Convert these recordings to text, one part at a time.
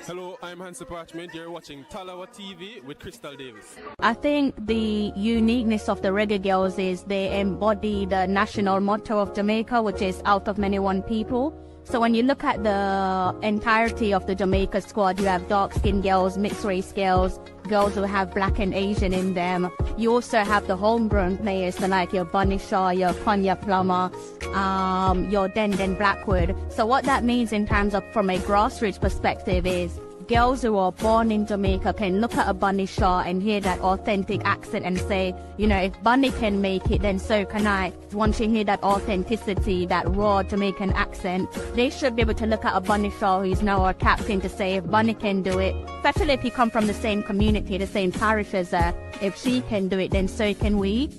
Hello, I'm Hansi Parchment. You're watching Talawa TV with Crystal Davis. I think the uniqueness of the Reggae Girlz is they embody the national motto of Jamaica, which is out of many one people. So when you look at the entirety of the Jamaica squad, you have dark-skinned girls, mixed-race girls, girls who have black and Asian in them. You also have the homegrown players, so like your Bunny Shaw, your Konya Plummer, your Den Blackwood. So what that means in terms of from a grassroots perspective is girls who are born in Jamaica can look at a Bunny Shaw and hear that authentic accent and say, you know, if Bunny can make it, then so can I. Once you hear that authenticity, that raw Jamaican accent, they should be able to look at a Bunny Shaw who's now a captain to say, if Bunny can do it, especially if you come from the same community, the same parish as her, if she can do it, then so can we.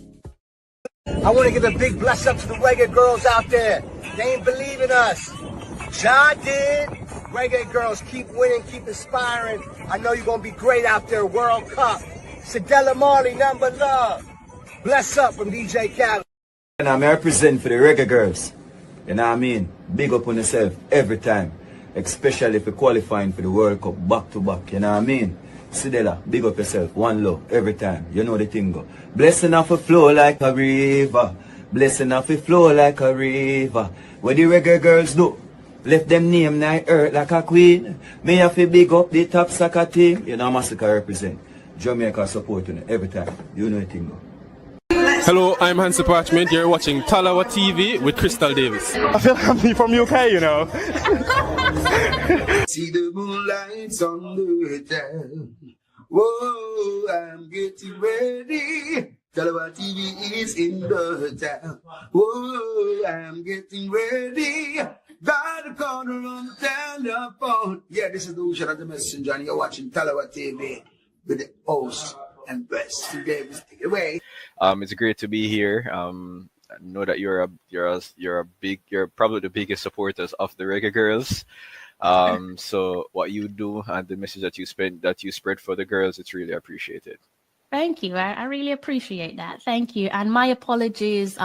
I want to give a big bless up to the Reggae Girlz out there. They ain't believe in us. John did. Reggae Girlz, keep winning, keep inspiring. I know you're going to be great out there. World Cup. Sadella Marley, nothing but love. Bless up from DJ Khaled. And I'm representing for the Reggae Girlz. You know what I mean? Big up on yourself every time. Especially if you're qualifying for the World Cup back to back. You know what I mean? Sadella, big up yourself. One love every time. You know the thing go. Blessing off a flow like a river. Blessing off a flow like a river. What the Reggae Girlz do? Left them name night earth like a queen. Me have to big up the top soccer team. You know Massacre represent. Jamaica support you every time. You know the thing go. Hello, I'm Hansi Parchment. You're watching Talawa TV with Crystal Davis. I feel like I'm from UK, you know. See the moonlights on the town. Whoa, I'm getting ready. Talawa TV is in the town. Whoa, I'm getting ready. Got a corner on the telephone. Yeah, this is the Ocean of the Messenger, and you're watching Talawa TV with the host and best. Davis, take it away. It's great to be here. I know that you're probably the biggest supporters of the Reggae Girlz. So what you do and the message that you spread for the girls, it's really appreciated. Thank you. I really appreciate that. Thank you. And my apologies.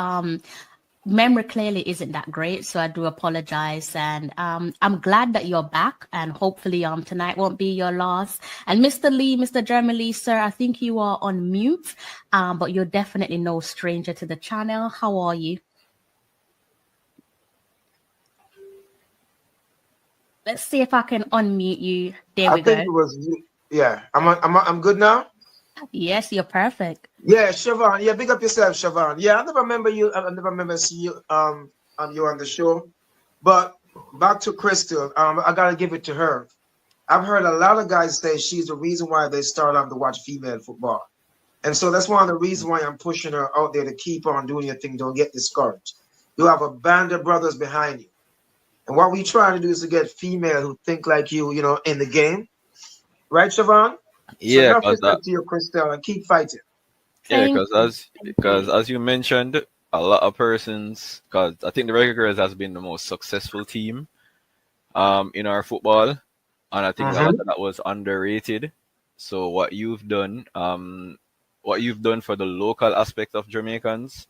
Memory clearly isn't that great, so I do apologize. And I'm glad that you're back, and hopefully tonight won't be your last. And Mr. Lee, Mr. Jeremy Lee, sir, I think you are on mute, but you're definitely no stranger to the channel. How are you? Let's see if I can unmute you. There we go. I think it was, yeah. I'm good now. Yes, you're perfect. Yeah, Siobhan. Yeah, big up yourself, Siobhan. Yeah, I never remember you. I never remember seeing you you on the show. But back to Crystal. I gotta give it to her. I've heard a lot of guys say she's the reason why they start off to watch female football, and so that's one of the reasons why I'm pushing her out there to keep on doing your thing. Don't get discouraged. You have a band of brothers behind you, and what we trying to do is to get female who think like you know, in the game, right, Siobhan? Yeah, so respect to your Crystal, and keep fighting. Yeah, because as you mentioned, a lot of persons, because I think the Reggae Girlz has been the most successful team in our football, and I think a lot of that was underrated. So what you've done for the local aspect of Jamaicans,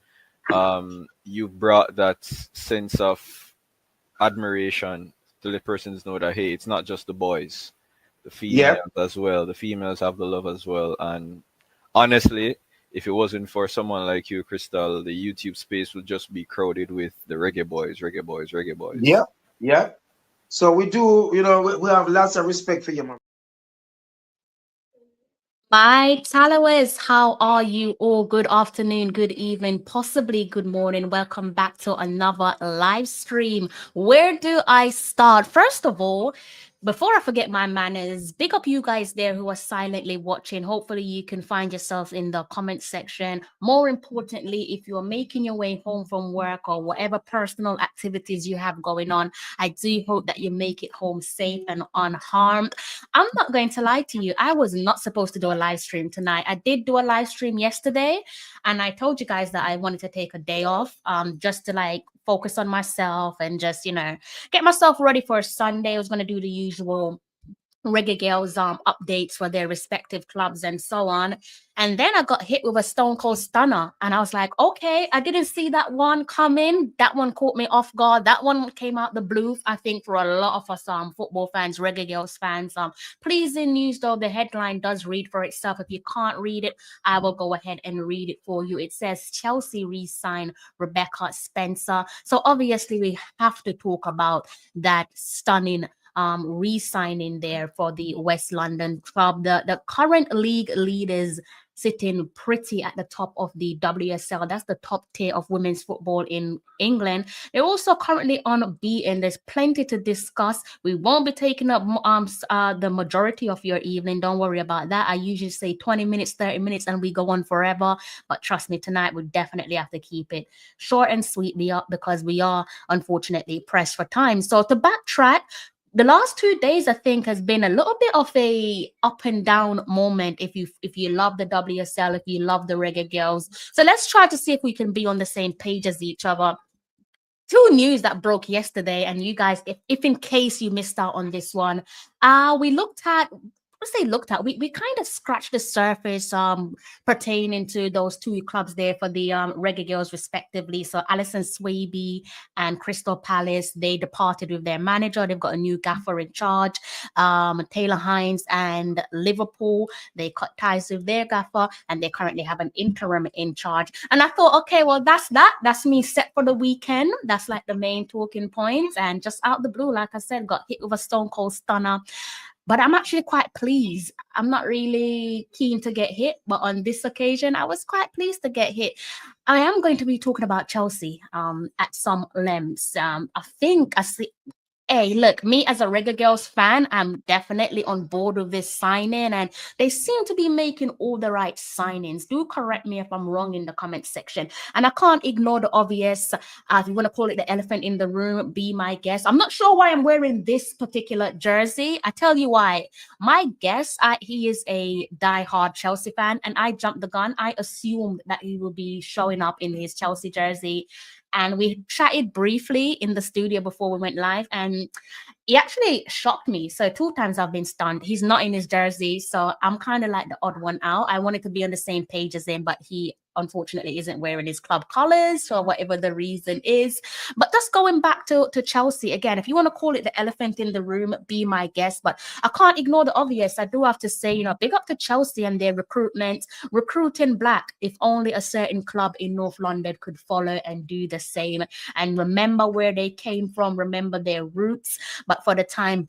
you brought that sense of admiration to the persons know that, hey, it's not just the boys. The females as well. The females have the love as well. And honestly, if it wasn't for someone like you, Crystal, the YouTube space would just be crowded with the reggae boys. Yeah, yeah. So we do, you know, we have lots of respect for you, man. Bye, Talawes. How are you all? Good afternoon, good evening, possibly good morning. Welcome back to another live stream. Where do I start? First of all, before I forget my manners, big up you guys there who are silently watching. Hopefully you can find yourself in the comment section. More importantly, if you're making your way home from work or whatever personal activities you have going on, I do hope that you make it home safe and unharmed. I'm not going to lie to you. I was not supposed to do a live stream tonight. I did do a live stream yesterday, and I told you guys that I wanted to take a day off just to like focus on myself and just, you know, get myself ready for Sunday. I was going to do the usual Reggae Girlz updates for their respective clubs and so on. And then I got hit with a Stone Cold Stunner. And I was like, okay, I didn't see that one coming. That one caught me off guard. That one came out the blue, I think, for a lot of us football fans, Reggae Girlz fans. Pleasing news, though, the headline does read for itself. If you can't read it, I will go ahead and read it for you. It says Chelsea re-sign Rebecca Spencer. So obviously we have to talk about that stunning re-signing there for the West London club. The current league leaders sitting pretty at the top of the WSL. That's the top tier of women's football in England. They're also currently unbeaten. There's plenty to discuss. We won't be taking up the majority of your evening. Don't worry about that. I usually say 20 minutes, 30 minutes, and we go on forever. But trust me, tonight we definitely have to keep it short and sweet because we are unfortunately pressed for time. So to backtrack, the last 2 days, I think, has been a little bit of a up and down moment. If you love the WSL, if you love the Reggae Girlz, so let's try to see if we can be on the same page as each other. Two news that broke yesterday, and you guys, if in case you missed out on this one, we looked at. We kind of scratched the surface pertaining to those two clubs there for the Reggae Girlz respectively. So Alison Swaby and Crystal Palace, they departed with their manager. They've got a new gaffer in charge. Taylor Hines and Liverpool, they cut ties with their gaffer and they currently have an interim in charge. And I thought, okay, well, that's me set for the weekend. That's like the main talking points. And just out the blue, like I said, got hit with a Stone Cold Stunner. But I'm actually quite pleased. I'm not really keen to get hit, but on this occasion, I was quite pleased to get hit. I am going to be talking about Chelsea at some lengths. I think I see. Hey, look, me as a Reggae Girlz fan, I'm definitely on board with this signing, and they seem to be making all the right signings. Do correct me if I'm wrong in the comment section. And I can't ignore the obvious. If you want to call it the elephant in the room, be my guest. I'm not sure why I'm wearing this particular jersey. I tell you why. My guest, he is a diehard Chelsea fan, and I jumped the gun. I assumed that he will be showing up in his Chelsea jersey. And we chatted briefly in the studio before we went live, and he actually shocked me. So 2 times I've been stunned. He's not in his jersey, so I'm kind of like the odd one out. I wanted to be on the same page as him, but he unfortunately isn't wearing his club colors for whatever the reason is. But just going back to Chelsea again, if you want to call it the elephant in the room, be my guest. But I can't ignore the obvious. I do have to say, big up to Chelsea and their recruitment, recruiting black. If only a certain club in North London could follow and do the same and remember where they came from, remember their roots. But for the time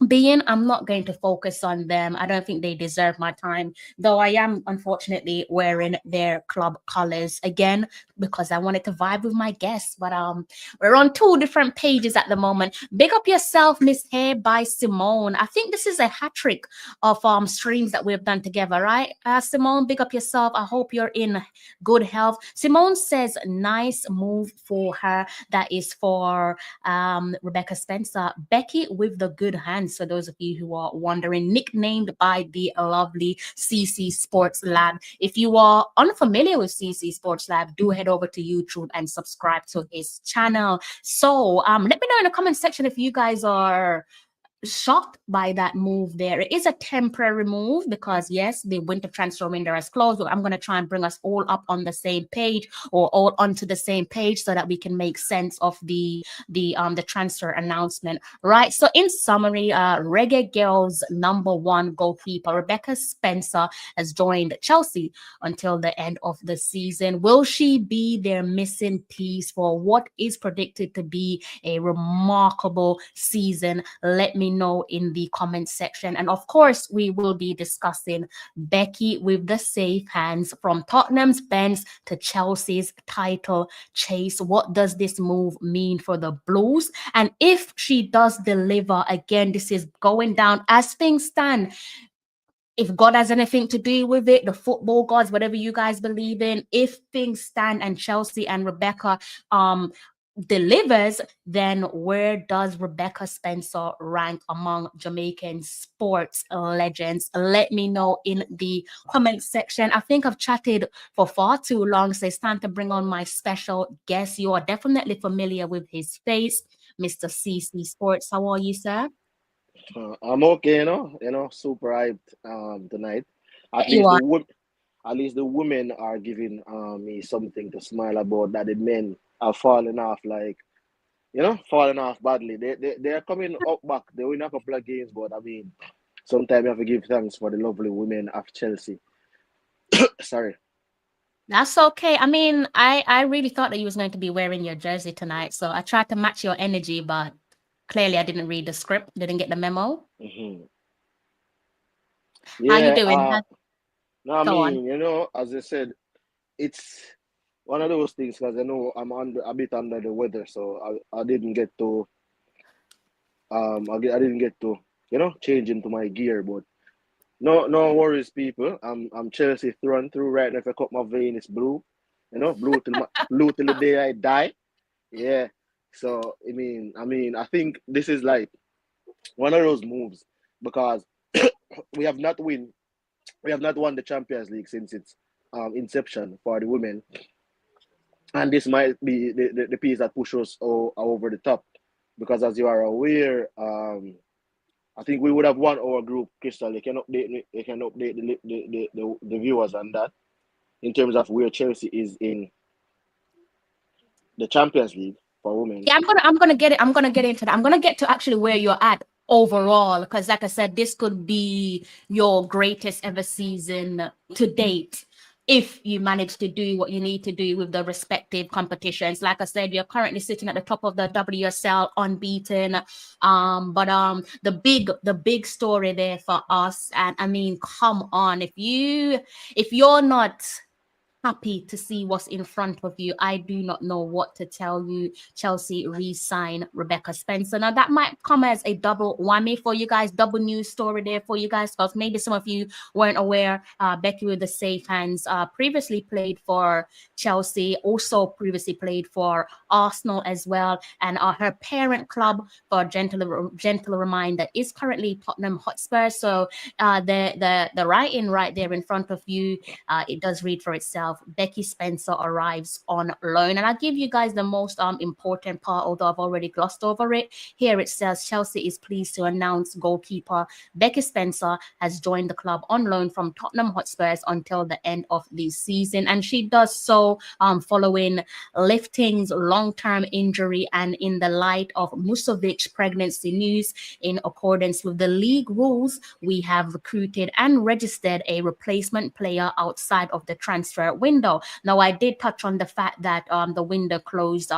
being, I'm not going to focus on them. I don't think they deserve my time, though I am unfortunately wearing their club colors again because I wanted to vibe with my guests. But we're on 2 different pages at the moment. Big up yourself, Miss Hair by Simone. I think this is a hat trick of streams that we've done together, right? Simone, big up yourself. I hope you're in good health. Simone says nice move for her. That is for Rebecca Spencer. Becky with the good hands. For those of you who are wondering, nicknamed by the lovely CC Sports Lab. If you are unfamiliar with CC Sports Lab, do head over to YouTube and subscribe to his channel. So let me know in the comment section if you guys are shocked by that move there. It is a temporary move because yes, the winter transfer window has closed, but I'm going to try and bring us all up on the same page or all onto the same page so that we can make sense of the transfer announcement, right? So in summary, Reggae Girlz #1 goalkeeper Rebecca Spencer has joined Chelsea until the end of the season. Will she be their missing piece for what is predicted to be a remarkable season? Let me know in the comment section. And of course, we will be discussing Becky with the safe hands from Tottenham's bench to Chelsea's title chase. What does this move mean for the Blues? And if she does deliver, again, this is going down as things stand. If God has anything to do with it, the football gods, whatever you guys believe in, if things stand and Chelsea and Rebecca delivers, then where does Rebecca Spencer rank among Jamaican sports legends? Let me know in the comment section. I think I've chatted for far too long, so it's time to bring on my special guest. You are definitely familiar with his face, Mr. CC Sports. How are you, sir? I'm okay, super hyped tonight. At You least are. the women are giving me something to smile about. That the men are falling off, like falling off badly. They are coming up back. They win a couple of games, but I mean, sometimes you have to give thanks for the lovely women of Chelsea. Sorry. That's okay. I mean, I really thought that you was going to be wearing your jersey tonight, so I tried to match your energy, but clearly I didn't read the script, didn't get the memo. hmm How you Yeah. doing? No, I Go on. mean, as I said, it's one of those things because I know I'm a bit under the weather, so I didn't get to I didn't get to change into my gear, but no worries, people. I'm Chelsea through and through right now. If I cut my vein, it's blue, blue till the day I die. Yeah. So I think this is like one of those moves because we have not win we have not won the Champions League since its inception for the women, and this might be the piece that pushes us over the top because, as you are aware, I think we would have won our group. Crystal, they can update the viewers on that in terms of where Chelsea is in the Champions League for women. Yeah, I'm gonna get into that. I'm gonna get to actually where you're at overall, because like I said, this could be your greatest ever season to date if you manage to do what you need to do with the respective competitions. Like I said, you're currently sitting at the top of the WSL unbeaten. But the big story there for us, and I mean, come on, if you're not happy to see what's in front of you, I do not know what to tell you. Chelsea re-sign Rebecca Spencer. Now that might come as a double whammy for you guys, double news story there for you guys, because maybe some of you weren't aware. Becky with the safe hands previously played for Chelsea, also previously played for Arsenal as well, and her parent club, for gentle reminder, is currently Tottenham Hotspur. So the writing right there in front of you, it does read for itself. Becky Spencer arrives on loan. And I'll give you guys the most important part, although I've already glossed over it. Here it says Chelsea is pleased to announce goalkeeper Becky Spencer has joined the club on loan from Tottenham Hotspurs until the end of the season. And she does so following Lifting's long-term injury and in the light of Musovic's pregnancy news. In accordance with the league rules, we have recruited and registered a replacement player outside of the transfer window. Now, I did touch on the fact that the window closed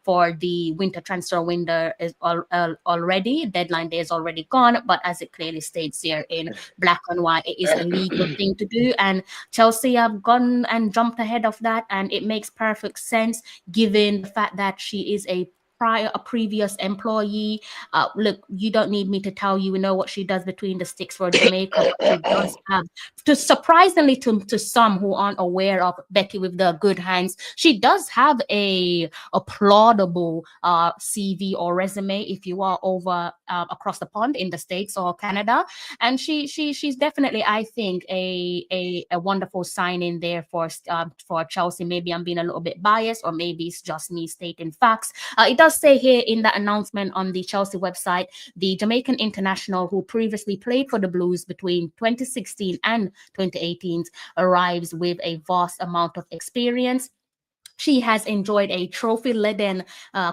for the winter transfer window is already. Deadline day is already gone, but as it clearly states here in black and white, it is a legal thing to do. And Chelsea have gone and jumped ahead of that, and it makes perfect sense given the fact that she is a previous employee. Look, you don't need me to tell you, we know what she does between the sticks for Jamaica, but she does have, surprisingly to some who aren't aware of Becky with the good hands, she does have a applaudable CV or resume if you are over across the pond in the States or Canada. And she's definitely, I think, a wonderful sign in there for Chelsea. Maybe I'm being a little bit biased, or maybe it's just me stating facts. It does say here in the announcement on the Chelsea website, the Jamaican international who previously played for the Blues between 2016 and 2018 arrives with a vast amount of experience. She has enjoyed a trophy-laden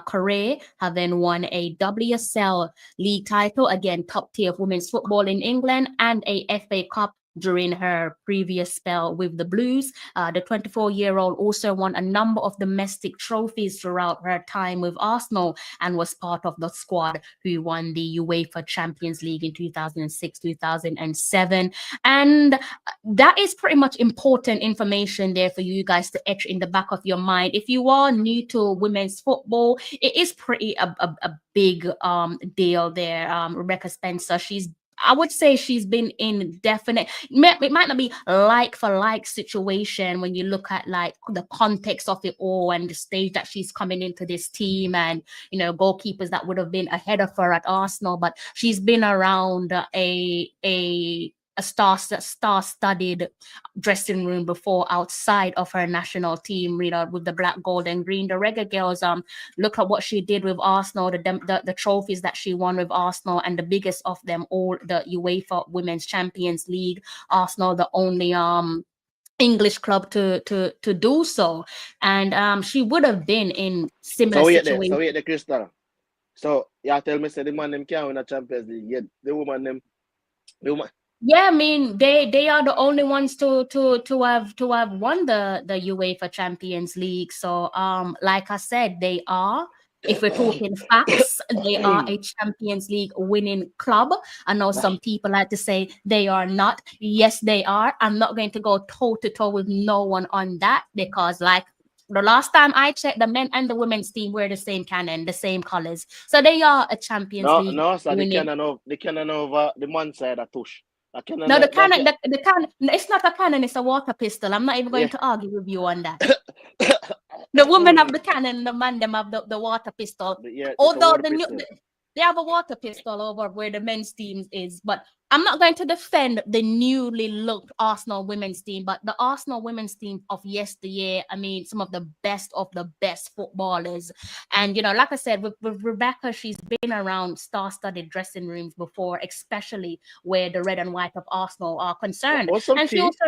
career, having won a WSL league title, again, top tier of women's football in England, and a FA Cup during her previous spell with the Blues. The 24-year-old also won a number of domestic trophies throughout her time with Arsenal and was part of the squad who won the UEFA Champions League in 2006-2007. And that is pretty much important information there for you guys to etch in the back of your mind. If you are new to women's football, it is pretty a big deal there. Rebecca Spencer, I would say she's been in definite, it might not be like for like situation when you look at like the context of it all and the stage that she's coming into this team, and goalkeepers that would have been ahead of her at Arsenal, but she's been around a a star-studded dressing room before outside of her national team, with the black, gold, and green. The Reggae Girlz, look at what she did with Arsenal, the trophies that she won with Arsenal, and the biggest of them all, the UEFA Women's Champions League. Arsenal, the only English club to do so, and she would have been in similar situations. So wait there, Crystal. So yeah, tell me, say the man them can't win a Champions League yet. The woman. Yeah, I mean they are the only ones to have won the UEFA Champions League. So like I said, they are. If we're talking facts, they are a Champions League winning club. I know some people like to say they are not. Yes, they are. I'm not going to go toe to toe with no one on that, because like the last time I checked, the men and the women's team were the same cannon, the same colors. So they are a Champions League. No, so winning. the cannon over the man side of tush. No, the cannon, the cannon, it's not a cannon, it's a water pistol. I'm not even going to argue with you on that. The women have the cannon, the man them have the water pistol. Although they have a water pistol over where the men's team is, but I'm not going to defend the newly looked Arsenal women's team, but the Arsenal women's team of yesteryear, I mean, some of the best footballers. And, like I said, with Rebecca, she's been around star-studded dressing rooms before, especially where the red and white of Arsenal are concerned. And she also...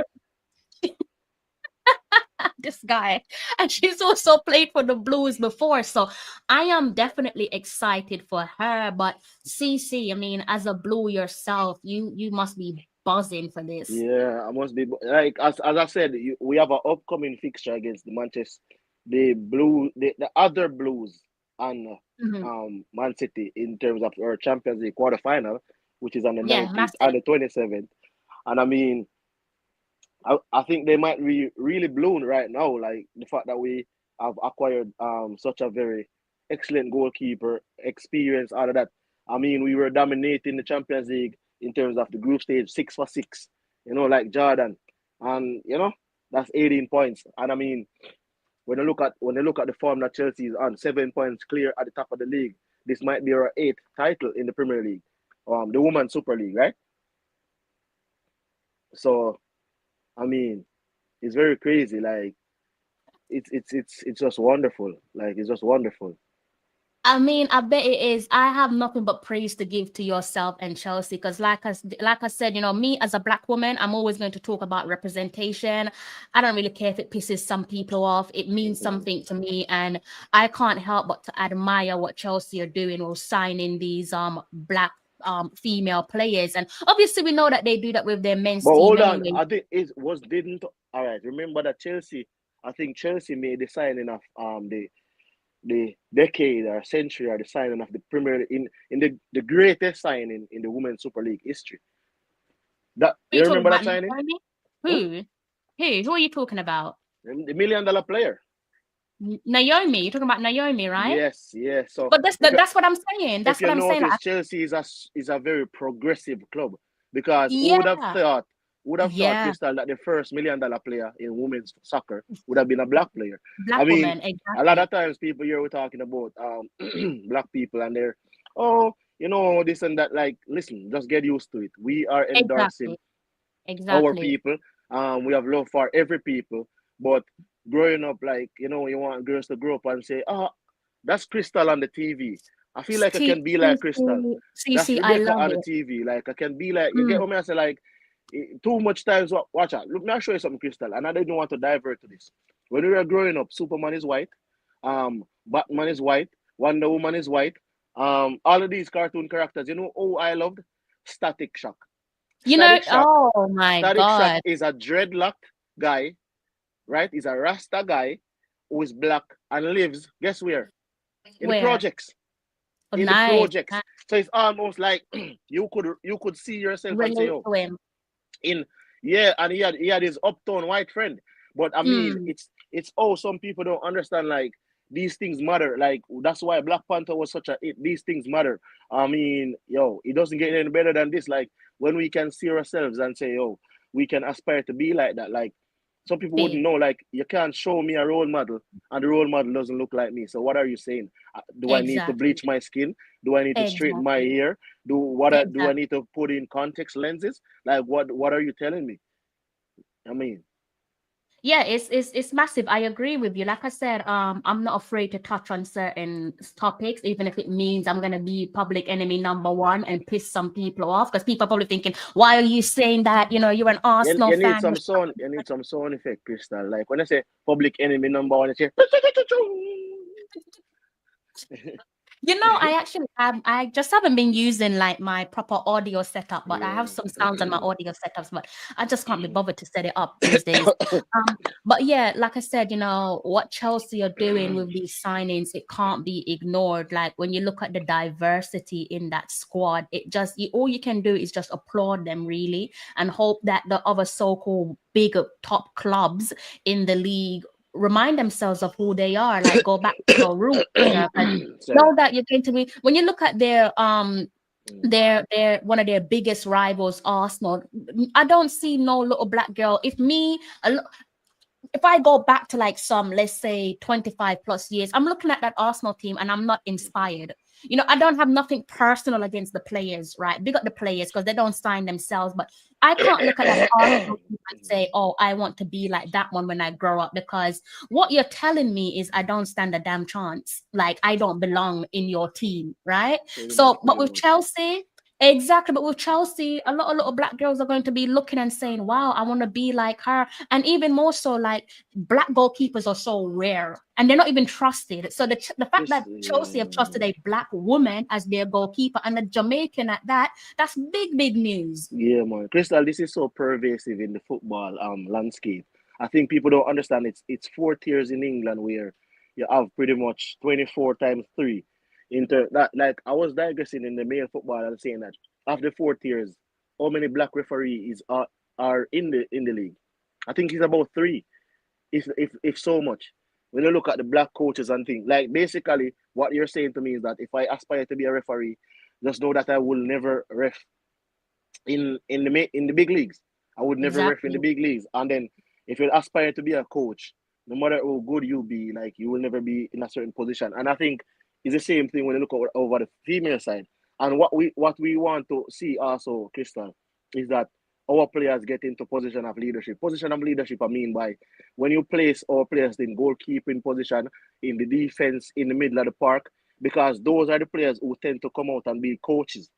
this guy, and she's also played for the Blues before, so I am definitely excited for her. But CC, I mean, as a Blue yourself, you must be buzzing for this. Yeah, I must be, like as I said, we have an upcoming fixture against the other Blues and Man City in terms of our Champions League quarterfinal, which is on the 19th and the 27th. And I mean, I think they might be really blown right now, like the fact that we have acquired such a very excellent goalkeeper, experience out of that. I mean, we were dominating the Champions League in terms of the group stage, 6 for 6, like Jordan. And that's 18 points. And I mean, when they look at the form that Chelsea is on, 7 points clear at the top of the league, this might be our 8th title in the Premier League, the Women's Super League, right? So I mean, it's very crazy. Like, it's just wonderful. Like, it's just wonderful. I mean, I bet it is. I have nothing but praise to give to yourself and Chelsea, because like I said, me as a Black woman, I'm always going to talk about representation. I don't really care if it pisses some people off. It means something to me, and I can't help but to admire what Chelsea are doing or signing these Black female players. And obviously we know that they do that with their men's team. Hold anyway. on, I think all right. Remember that Chelsea made the signing of the decade or century, or the signing of the Premier League in the greatest signing in the Women's Super League history. That you remember that signing? Who are you talking about? The $1 million player. Naomi, you're talking about Naomi, right? Yes. So, but that's what I'm saying. That's what I'm saying. Chelsea is a very progressive club, because who would have thought, Crystal, that the first $1 million player in women's soccer would have been a Black player. Woman, exactly. A lot of times people here were talking about Black people, and they're this and that. Like, listen, just get used to it. We are endorsing our people. We have love for every people, but growing up, like, you want girls to grow up and say, that's Crystal on the TV. I feel like I can be like Crystal. That's Rebecca on the TV. Like, I can be like, you get what I say? Like, too much times, watch out. Look, I'll show you something, Crystal. And I didn't want to divert to this. When we were growing up, Superman is white. Batman is white. Wonder Woman is white. All of these cartoon characters, I loved? Static Shock. Oh my God. Static Shock is a dreadlocked guy. Right? He's a Rasta guy who is Black and lives, guess where? In the projects. The projects. So it's almost like you could see yourself and say, and he had his uptown white friend. But I mean, it's some people don't understand, like, these things matter. Like, that's why Black Panther was such a hit. These things matter. I mean, it doesn't get any better than this. Like, when we can see ourselves and say, we can aspire to be like that. Like, Some people Big. wouldn't know. Like, you can't show me a role model, and the role model doesn't look like me. So what are you saying? Do I need to Exactly. bleach my skin? Do I need to straighten my Exactly. hair? Do I Exactly. need to put in context lenses? Like, what are you telling me? I mean, Yeah, it's massive. I agree with you. Like I said, I'm not afraid to touch on certain topics, even if it means I'm gonna be public enemy number one and piss some people off. Because people are probably thinking, why are you saying that? You know, you're an Arsenal you need fan. some sound. You need some sound effect, Crystal. Like when I say public enemy number one, I say. You know, I just haven't been using like my proper audio setup, but I have Yeah. some sounds on my audio setups, but I just can't be bothered to set it up these days. But yeah, like I said, you know, what Chelsea are doing with these signings, it can't be ignored. Like when you look at the diversity in that squad, all you can do is just applaud them really and hope that the other so-called big top clubs in the league remind themselves of who they are, like go back to your roots, you know, know that you're going to be when you look at their one of their biggest rivals, Arsenal. I don't see no little black girl. If I go back to like let's say 25 plus years, I'm looking at that Arsenal team and I'm not inspired. You know, I don't have nothing personal against the players, right? Big up the players because they don't sign themselves, but I can't look at that Arsenal team and say, oh, I want to be like that one when I grow up, because what you're telling me is I don't stand a damn chance. Like I don't belong in your team, right? But with Chelsea, exactly. But with Chelsea, a lot of little black girls are going to be looking and saying, wow, I want to be like her. And even more so, like black goalkeepers are so rare and they're not even trusted. So the fact that Chelsea have trusted a black woman as their goalkeeper and a Jamaican at that, that's big, big news. Yeah, man. Crystal, this is so pervasive in the football landscape. I think people don't understand it's 4 tiers in England where you have pretty much 24 times 3. That, like I was digressing in the male football and saying that after 4 tiers, how many black referees are in the league? I think it's about 3, if so much. When you look at the black coaches and things, like basically what you're saying to me is that if I aspire to be a referee, just know that I will never ref in the big leagues. I would never ref in the big leagues. And then if you aspire to be a coach, no matter how good you be, like you will never be in a certain position. And I think it's the same thing when you look over the female side. And what we want to see also, Crystal, is that our players get into position of leadership. Position of leadership, I mean by when you place our players in goalkeeping position, in the defense, in the middle of the park, because those are the players who tend to come out and be coaches,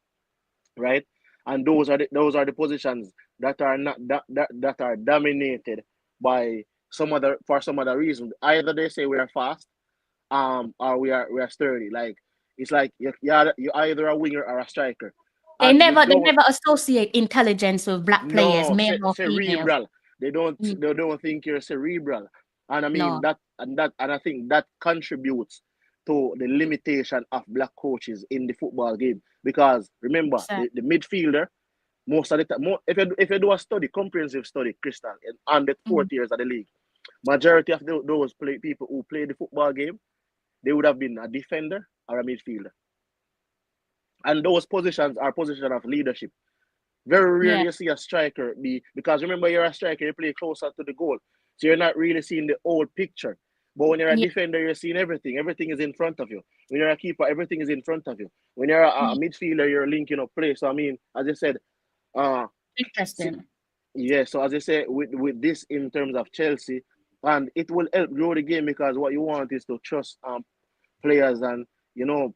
right? And those are the positions that are not that are dominated by for some other reason. Either they say we are fast, or we are sturdy. Like it's like you're either a winger or a striker, They and you never don't associate intelligence with black players, male or female. cerebral. They don't think you're cerebral, and I mean No. and I think that contributes to the limitation of black coaches in the football game. Because remember, the midfielder, most of the time, if you do a comprehensive study, Crystal, on the 4 tiers of the league, majority of those people who play the football game, they would have been a defender or a midfielder. And those positions are positions of leadership. Very rarely you see a striker because remember, you're a striker, you play closer to the goal. So you're not really seeing the whole picture. But when you're a defender, you're seeing everything. Everything is in front of you. When you're a keeper, everything is in front of you. When you're a midfielder, you're linking up play. So I mean, as I said, interesting. Yeah, so as I say, with this in terms of Chelsea, and it will help grow the game, because what you want is to trust players, and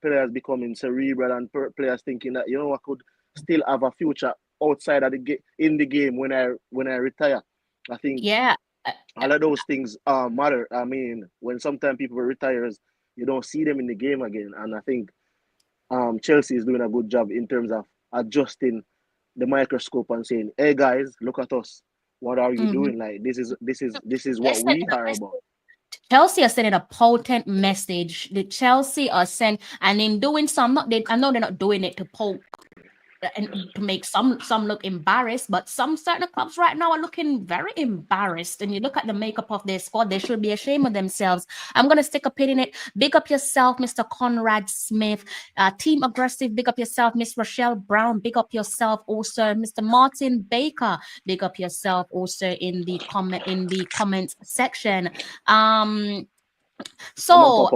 players becoming cerebral, and players thinking that I could still have a future outside of in the game when I retire. I think all of those things matter. I mean, when sometimes people retires, you don't see them in the game again, and I think Chelsea is doing a good job in terms of adjusting the microscope and saying, "Hey guys, look at us. What are you doing? Like this is what we are about." Chelsea are sending a potent message. The Chelsea are sent, and in doing so, I know they're not doing it to poke and to make some look embarrassed, but some certain clubs right now are looking very embarrassed. And you look at the makeup of their squad, they should be ashamed of themselves. I'm gonna stick a pin in it. Big up yourself, Mr. Conrad Smith. Team Aggressive, big up yourself, Miss Rochelle Brown. Big up yourself also, Mr. Martin Baker. Big up yourself also in the comments section. So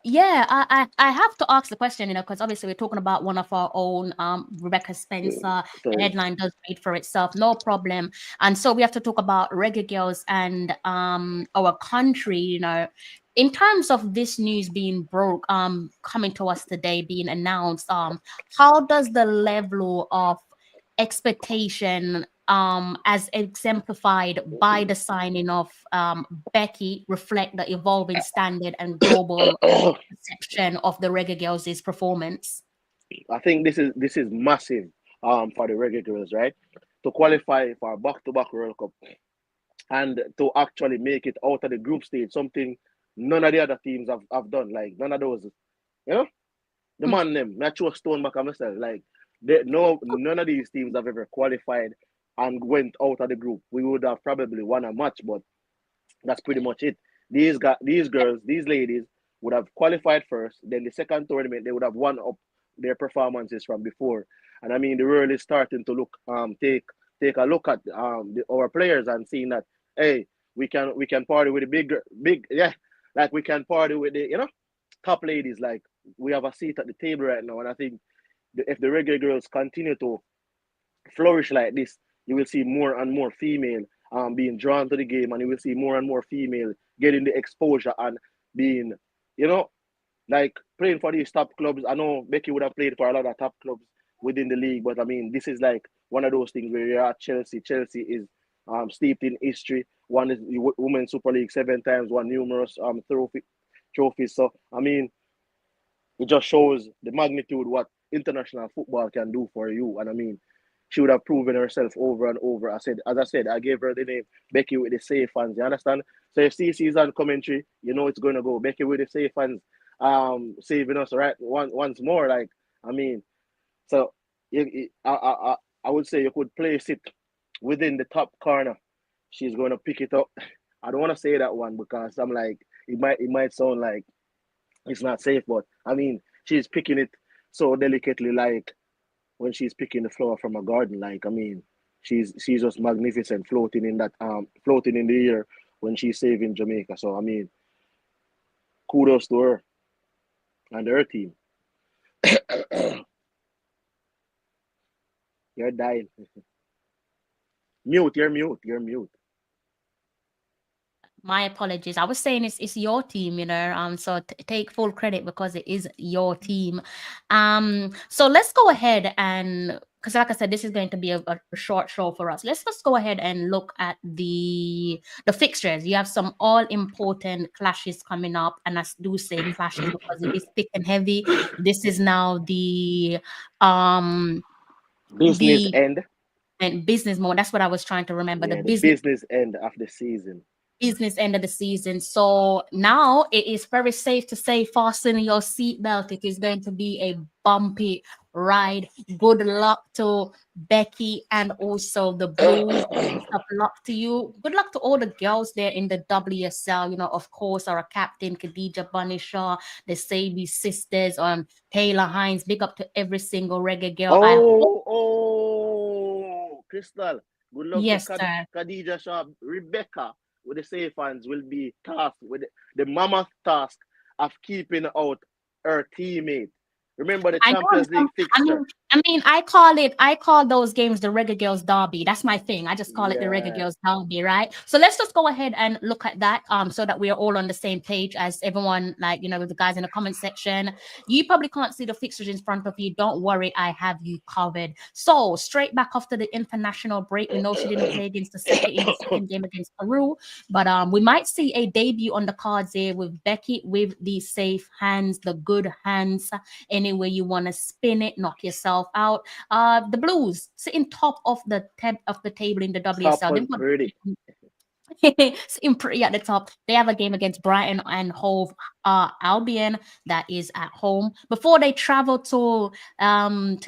yeah, I have to ask the question, because obviously we're talking about one of our own, Rebecca Spencer. The headline does read for itself, no problem. And so we have to talk about Reggae Girlz and our country, in terms of this news being coming to us today, being announced. How does the level of expectation, as exemplified by the signing of Becky, reflect the evolving standard and global perception of the Reggae Girlz' performance? I think this is massive for the Reggae Girlz, right? To qualify for a back-to-back World Cup and to actually make it out of the group stage, something none of the other teams have done. Like none of those, the man them, not throw a stone back on myself. Like none of these teams have ever qualified and went out of the group. We would have probably won a match, but that's pretty much it. These girls, these ladies would have qualified first. Then the second tournament, they would have won up their performances from before. And I mean, the world is starting to look, take a look at our players and seeing that, hey, we can party with the big, like we can party with the top ladies. Like we have a seat at the table right now, and I think if the Reggae Girlz continue to flourish like this, you will see more and more female being drawn to the game, and you will see more and more female getting the exposure and being, like playing for these top clubs. I know Becky would have played for a lot of top clubs within the league, but I mean, this is like one of those things where you're at Chelsea. Chelsea is steeped in history. One is Women's Super League 7 times, won numerous trophies. So, I mean, it just shows the magnitude what international football can do for you. And I mean, she would have proven herself over and over. As I said, I gave her the name Becky with the safe hands. You understand? So if she sees on commentary, it's going to go Becky with the safe hands, saving us right once more. Like, I mean, so I would say you could place it within the top corner. She's going to pick it up. I don't want to say that one because I'm like, it might sound like it's not safe, but I mean, she's picking it so delicately, like when she's picking the flower from a garden. Like, I mean, she's just magnificent, floating in the air when she's saving Jamaica. So I mean, kudos to her and her team. You're dying. You're mute. My apologies. I was saying it's your team, so take full credit because it is your team. So let's go ahead and, because like I said, this is going to be a short show for us. Let's just go ahead and look at the fixtures. You have some all important clashes coming up, and I do say clashes because it is thick and heavy. This is now the business end. And business mode. That's what I was trying to remember. Yeah, the business end of the season. Business end of the season. So now it is very safe to say fasten your seatbelt. It is going to be a bumpy ride. Good luck to Becky and also the Blues. Good luck to you. Good luck to all the girls there in the WSL. Of course, our captain Khadija Bunishaw, the Sabi sisters, Taylor Hines. Big up to every single Reggae girl. Crystal. Good luck to Khadija Shaw. Rebecca with the safe hands will be tasked with the mammoth task of keeping out her teammate. Remember the Champions League fixture. I call those games the Reggae Girlz Derby. That's my thing. I just call it the Reggae Girlz Derby, right? So let's just go ahead and look at that, so that we are all on the same page as everyone, like, with the guys in the comment section. You probably can't see the fixtures in front of you. Don't worry, I have you covered. So straight back after the international break, we know she didn't play against the second game against Peru, but we might see a debut on the cards here with Becky with the safe hands, the good hands. Any way you want to spin it, knock yourself out. The Blues sitting top of the table in the WSL. at the top. They have a game against Brighton and Hove Albion that is at home before they travel to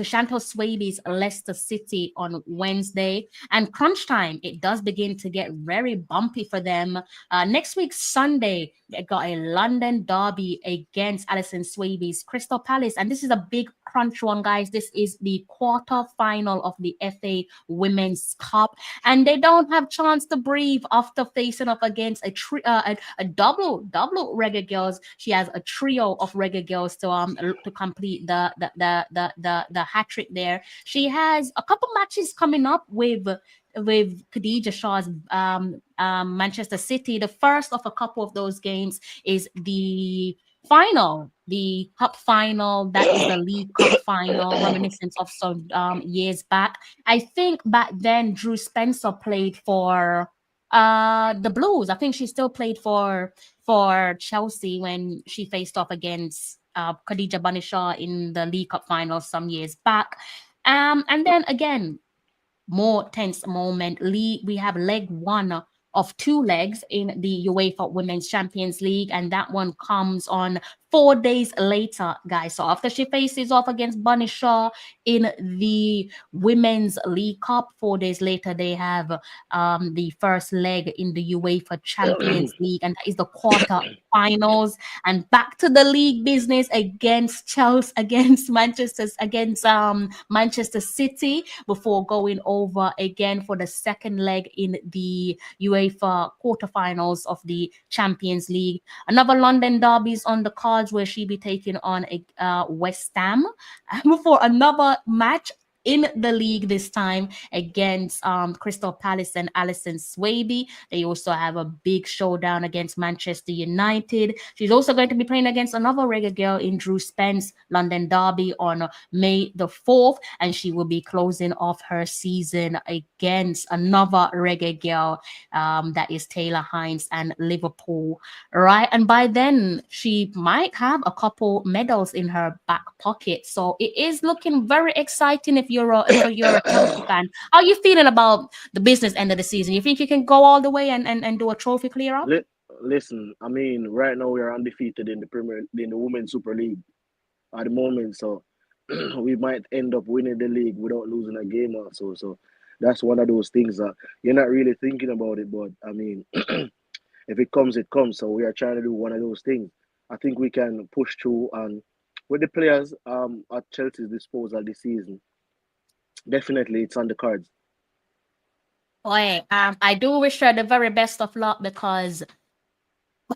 Chantal Swaby's Leicester City on Wednesday. And crunch time, it does begin to get very bumpy for them. Next week, Sunday, they got a London derby against Alison Swaby's Crystal Palace. And this is a big crunch one, guys. This is the quarter final of the FA Women's Cup. And they don't have chance to breathe after facing up against a double Reggae Girlz. She has a trio of Reggae Girlz to complete the hat trick there. She has a couple matches coming up with Khadija Shaw's Manchester City. The first of a couple of those games is the cup final. That is the League Cup final, reminiscent of some years back. I think back then Drew Spencer played for the Blues. I think she still played for Chelsea when she faced off against Khadija Banishaw in the League Cup final some years back. And then again, more tense moment. We have leg one of two legs in the UEFA Women's Champions League, and that one comes on 4 days later, guys. So after she faces off against Bunny Shaw in the Women's League Cup, 4 days later they have the first leg in the UEFA Champions League, and that is the quarter finals. And back to the league business against Chelsea, against Manchester City, before going over again for the second leg in the UEFA quarterfinals of the Champions League. Another London derby is on the cards, where she be taking on a West Ham before another match in the league, this time against Crystal Palace and Alison Swaby. They also have a big showdown against Manchester United. She's also going to be playing against another Reggae Girl in Drew Spence London derby on May the 4th, and she will be closing off her season against another Reggae Girl, that is Taylor Hines and Liverpool, right? And by then she might have a couple medals in her back pocket, so it is looking very exciting if you're a Chelsea fan. How are you feeling about the business end of the season? You think you can go all the way and do a trophy clear up? Listen, I mean, right now we are undefeated in the Women's Super League at the moment, so we might end up winning the league without losing a game or so. So that's one of those things that you're not really thinking about it, but I mean, if it comes, it comes. So we are trying to do one of those things. I think we can push through, and with the players at Chelsea's disposal this season, definitely it's on the cards. Boy, I do wish her the very best of luck, because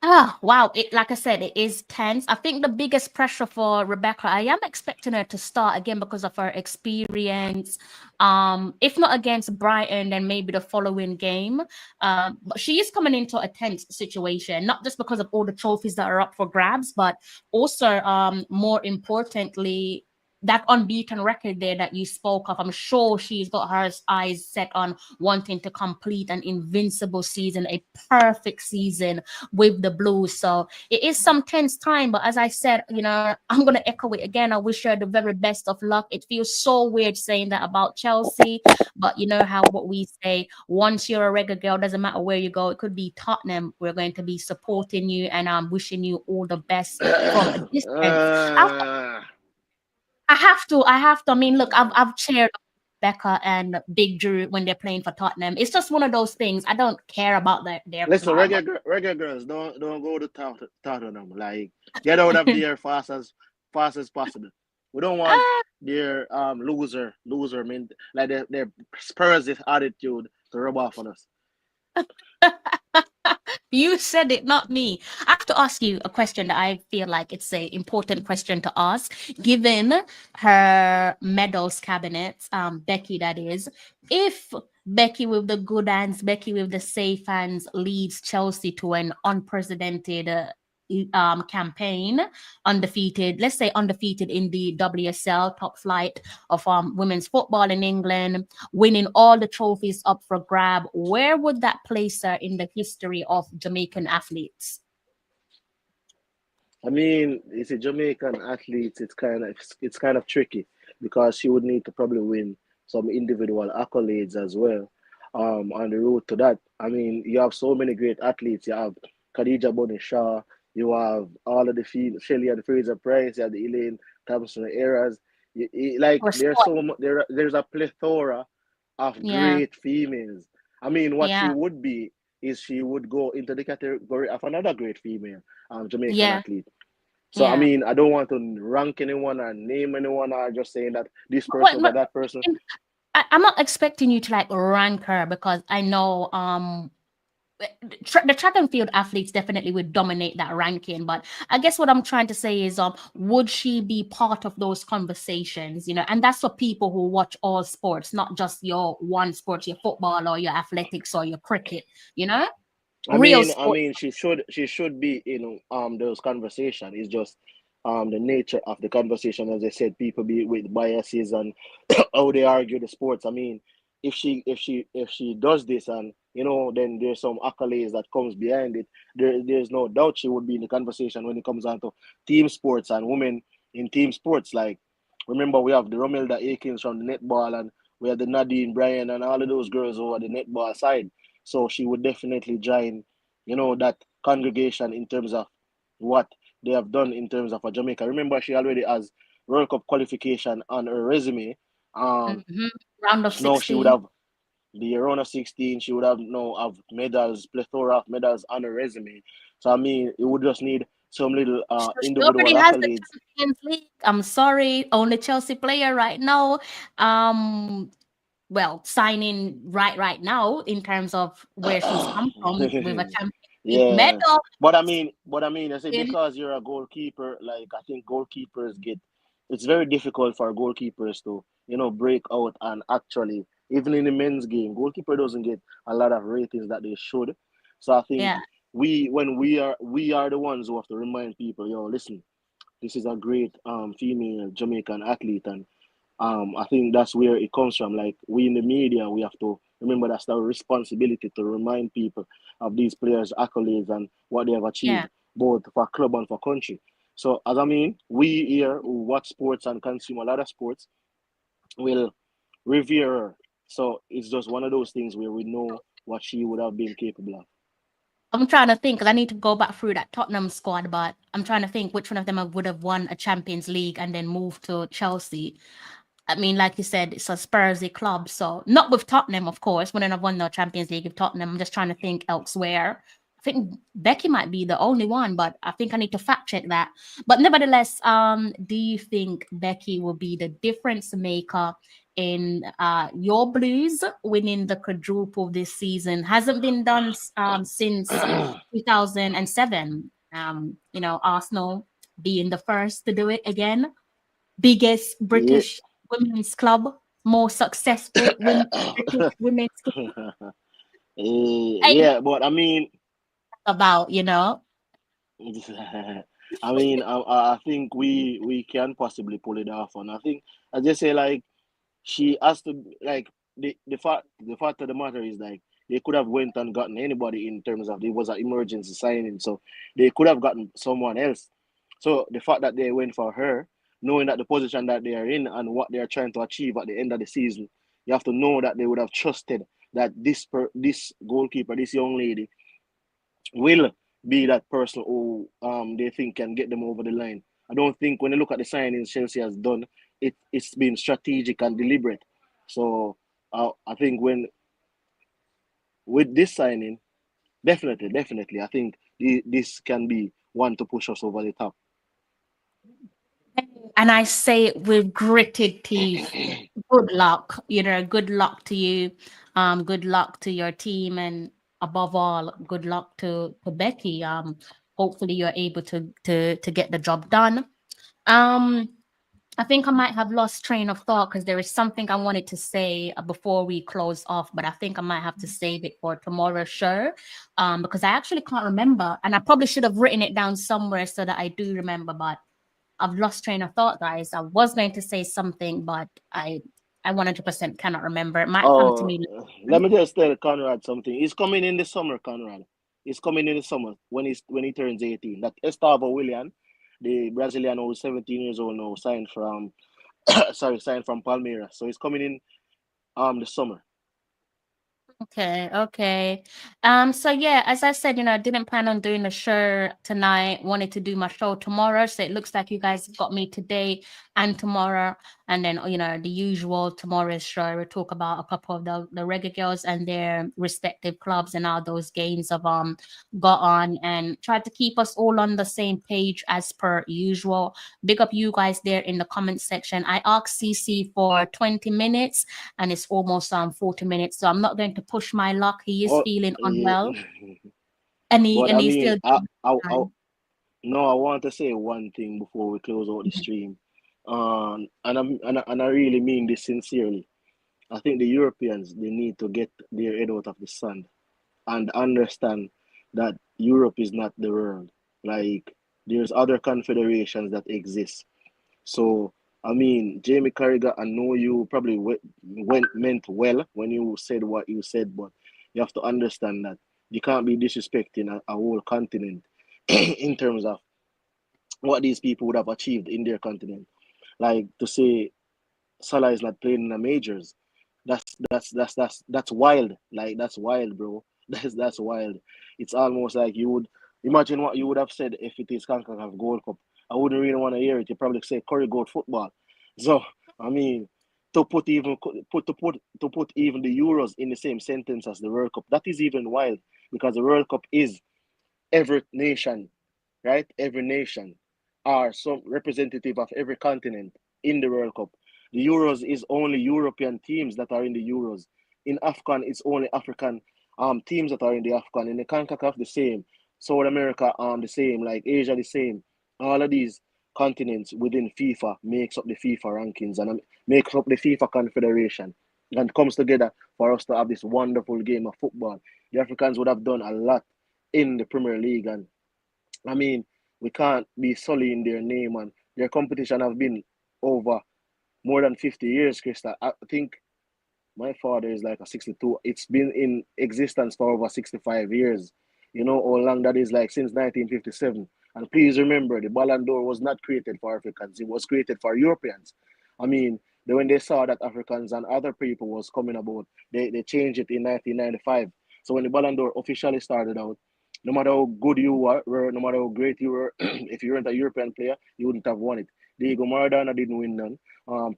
wow, like I said, it is tense. I think the biggest pressure for Rebecca, I am expecting her to start again because of her experience. If not against Brighton, then maybe the following game. But she is coming into a tense situation, not just because of all the trophies that are up for grabs, but also, more importantly, that unbeaten record there that you spoke of. I'm sure she's got her eyes set on wanting to complete an invincible season, a perfect season with the Blues. So it is some tense time, but as I said, I'm going to echo it again. I wish her the very best of luck. It feels so weird saying that about Chelsea, but you know what we say, once you're a Reggae Girl, doesn't matter where you go. It could be Tottenham. We're going to be supporting you, and I'm wishing you all the best from a distance. I have to. I mean, look, I've cheered Becca and Big Drew when they're playing for Tottenham. It's just one of those things. I don't care about their Listen, club. Reggae Girls, don't go to Tottenham. Like, get out of there fast as possible. We don't want their loser. I mean, like their Spurs attitude to rub off on us. You said it, not me. I have to ask you a question that I feel like it's an important question to ask, given her medals cabinet, Becky, that is. If Becky with the good hands, Becky with the safe hands leads Chelsea to an unprecedented campaign, undefeated, let's say undefeated in the WSL, top flight of women's football in England, winning all the trophies up for grab, where would that place her in the history of Jamaican athletes? I mean, it's a Jamaican athlete. It's kind of tricky, because she would need to probably win some individual accolades as well. on the road to that. I mean, you have so many great athletes. You have Khadija Bonnie Shaw, you have all of the Shelly and Fraser Price, you have the Elaine Thompson eras. Like Or there's sport. so much, there's a plethora of Yeah. great females. I mean, what she Yeah. would be is she would go into the category of another great female Jamaican Yeah. athlete. So I Yeah. mean, I don't want to rank anyone or name anyone or just saying that this person What, over what, that person. I'm not expecting you to like rank her because I know the track and field athletes definitely would dominate that ranking. But I guess what I'm trying to say is, would she be part of those conversations? And that's for people who watch all sports, not just your one sport, your football or your athletics or your cricket. Real I sport. mean, she should be in those conversation. It's just the nature of the conversation. As I said, people be with biases and how they argue the sports. I mean, if she does this and then there's some accolades that comes behind it. There's no doubt she would be in the conversation when it comes down to team sports and women in team sports. Like, remember, we have the Romelda Akins from the netball, and we have the Nadine Bryan and all of those girls over the netball side. So she would definitely join, that congregation in terms of what they have done in terms of a Jamaica. Remember, she already has World Cup qualification on her resume. Mhm. Round of Now she would 16. have the round of 16. She would have have medals, plethora of medals on her resume. So I mean, it would just need some little So she individual already has the accolades. Champions League. I'm sorry, only Chelsea player right now. Um, well, signing right now in terms of where she's come from with a Champions League Yeah, medal. but I mean, I say In because you're a goalkeeper, like I think goalkeepers get, it's very difficult for goalkeepers to break out and actually even in the men's game, goalkeeper doesn't get a lot of ratings that they should. So I think yeah, we are the ones who have to remind people, listen, this is a great female Jamaican athlete, and I think that's where it comes from. Like, we in the media, we have to remember that's our responsibility to remind people of these players' accolades and what they have yeah. achieved, both for club and for country. So, as I mean, we here who watch sports and consume a lot of sports will revere her. So it's just one of those things where we know what she would have been capable of. I'm trying to think because I need to go back through that Tottenham squad, but I'm trying to think which one of them would have won a Champions League and then moved to Chelsea. I mean, like you said, it's a Spursy club, so not with Tottenham, of course. Wouldn't have won the Champions League with Tottenham. I'm just trying to think elsewhere. I think Becky might be the only one, but I think I need to fact check that. But nevertheless, do you think Becky will be the difference maker in your Blues winning the quadruple this season? Hasn't been done since 2007. Arsenal being the first to do it again, biggest Yeah. British women's club, more successful British women's club. Ain't Yeah, but I mean, about. I mean, I think we can possibly pull it off, and I think, as I say, like, she has to, like, the fact of the matter is, like, they could have went and gotten anybody in terms of it was an emergency signing, so they could have gotten someone else. So the fact that they went for her, knowing that the position that they are in and what they are trying to achieve at the end of the season, you have to know that they would have trusted that this goalkeeper, this young lady, will be that person who they think can get them over the line. I don't think when you look at the signings Chelsea has done, it's been strategic and deliberate. So I think when with this signing, definitely, I think this can be one to push us over the top. And I say it with gritted teeth. Good luck. Good luck to you. Good luck to your team, and above all, good luck to Becky. Hopefully you're able to get the job done. Um, I think I might have lost train of thought because there is something I wanted to say before we close off, but I think I might have to save it for tomorrow's show, because I actually can't remember, and I probably should have written it down somewhere so that I do remember. But I've lost train of thought, guys. I was going to say something, but I 100% cannot remember. It might come to Oh, me let later. me just tell Conrad something. He's coming in the summer, Conrad. He's coming in the summer when he turns 18. That Estavo Willian, the Brazilian who's 17 years old now, signed from signed from Palmeiras. So he's coming in the summer. Okay, okay. So yeah, as I said, I didn't plan on doing the show tonight. Wanted to do my show tomorrow. So it looks like you guys got me today and tomorrow. And then, the usual tomorrow's show. We'll talk about a couple of the Reggae Girls and their respective clubs and how those games have got on, and try to keep us all on the same page as per usual. Big up you guys there in the comment section. I asked CC for 20 minutes and it's almost 40 minutes. So I'm not going to push my luck. He is Oh, feeling yeah. unwell, and he But and I he's mean, still I time. no, I want to say one thing before we close out the stream. And I really mean this sincerely. I think the Europeans, they need to get their head out of the sand and understand that Europe is not the world. Like, there's other confederations that exist. So, I mean, Jamie Carragher, I know you probably meant well when you said what you said, but you have to understand that you can't be disrespecting a whole continent in terms of what these people would have achieved in their continent. Like, to say Salah is not playing in the majors, that's wild. Like, that's wild, bro. That's wild. It's almost like you would imagine what you would have said if it is CONCACAF Gold Cup. I wouldn't really want to hear it. You probably say Curry Gold football. So I mean, to put even the Euros in the same sentence as the World Cup, that is even wild, because the World Cup is every nation, right? Every nation are some representative of every continent in the World Cup. The Euros is only European teams that are in the Euros. In AFCON, it's only African teams that are in the AFCON. In the CONCACAF, the same. South America, the same. Like Asia, the same. All of these continents within FIFA makes up the FIFA rankings and makes up the FIFA Confederation, and comes together for us to have this wonderful game of football. The Africans would have done a lot in the Premier League, and I mean, we can't be sullying their name, and their competition have been over more than 50 years, Krista. I think my father is like a 62. It's been in existence for over 65 years. You know how long that is, like since 1957. And please remember, the Ballon d'Or was not created for Africans. It was created for Europeans. I mean, when they saw that Africans and other people was coming about, they changed it in 1995. So when the Ballon d'Or officially started out, no matter how good you were, no matter how great you were, if you weren't a European player, you wouldn't have won it. Diego Maradona didn't win none.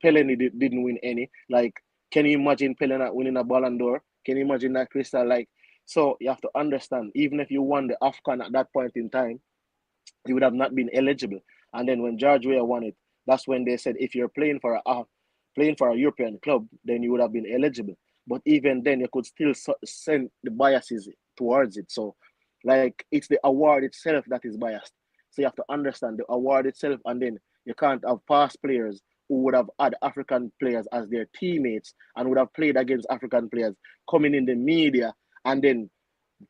Pele didn't win any. Like, can you imagine Pele not winning a Ballon d'Or? Can you imagine that, Crystal? Like, so you have to understand, even if you won the AFCON at that point in time, you would have not been eligible. And then when George Weah won it, that's when they said if you're playing for a European club, then you would have been eligible. But even then, you could still send the biases towards it. So, like, it's the award itself that is biased. So you have to understand the award itself, and then you can't have past players who would have had African players as their teammates and would have played against African players coming in the media and then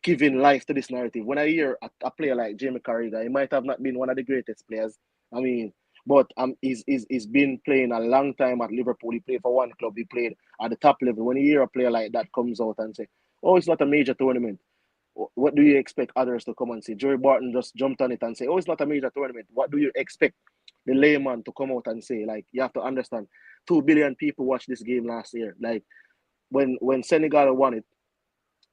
giving life to this narrative. When I hear a player like Jamie Carragher, he might have not been one of the greatest players. I mean, but he's been playing a long time at Liverpool. He played for one club. He played at the top level. When you hear a player like that comes out and say, "Oh, it's not a major tournament," what do you expect others to come and say? Joey Barton just jumped on it and say, "Oh, it's not a major tournament." What do you expect the layman to come out and say? Like, you have to understand, 2 billion people watched this game last year. Like, when Senegal won it,